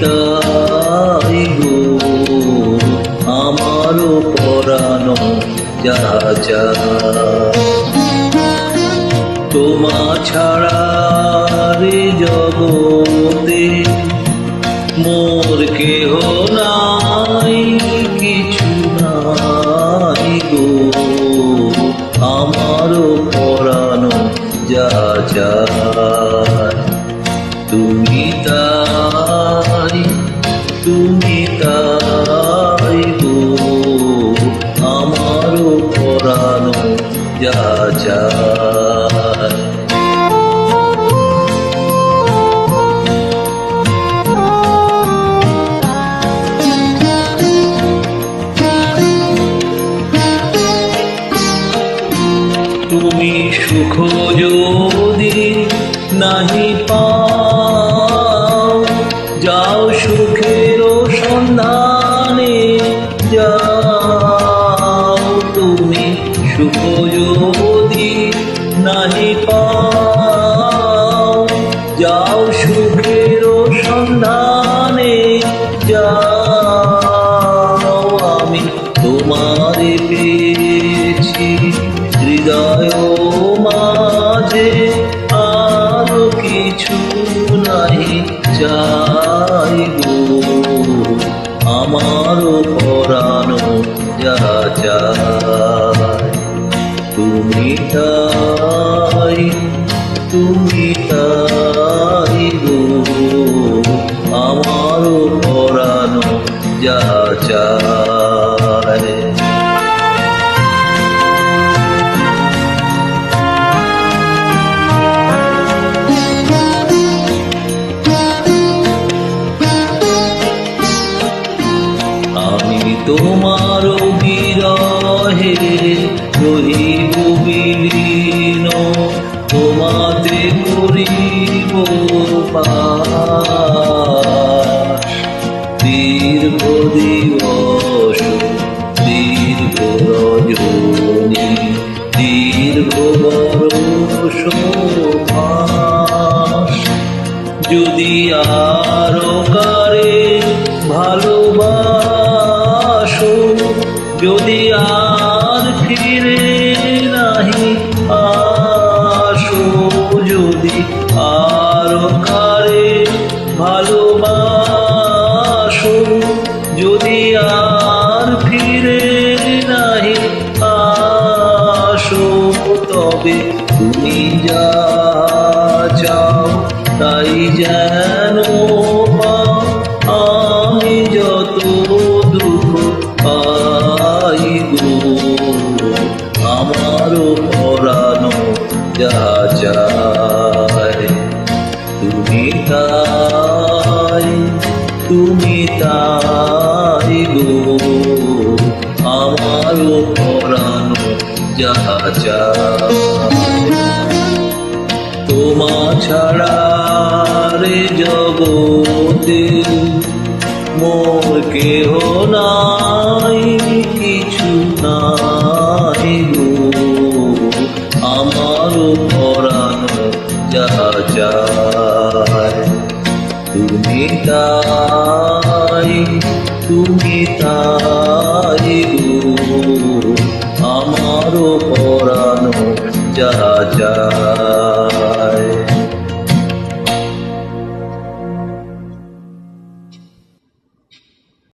তাই গো আমারও পরানো যা যা তোমা ছাড়া রে জগতে মোর কেহ নাই কিছু নাই গো আমারও পরানো যা যা তুমি তাই গো আমারও পরানো যা যা তুমি সুখ যদি নাহি পাও যাও সুখের সন্ধানে যাও তুমি সুখ যদি নাহি পাও যাও সুখের সন্ধানে যাও আমি তোমারে পেয়েছি হৃদয় মাঝে আর কিছু নাই চাই গো আমারও পরানো যা চাই তুমি তাই গো আমারও পরানো যা চাই তোমার বিরহে রহিব বিলীন তোমাতে করিব বাস দীর্ঘ দিবস দীর্ঘ রজনী দীর্ঘ বরষ মাস যদি আরো কারে ভালোবাসো যদি আর ফিরে নাহি আসো যদি আর কারে ভালোবাসো যদি আর ফিরে নাহি আসো তবে তুমি যা চাও তাই যেন পাও আমি যত দুঃখ পাই গো আমারও পরানো যা চায় তুমি তাই গো আমারও পরানো যা চায় তোমা ছাড়া রে জগতে মোর কেহ নাই কিছু নাই গো আমারও পরানো যা চায় তুমি তাই গো আমারও পরানো যা চায়।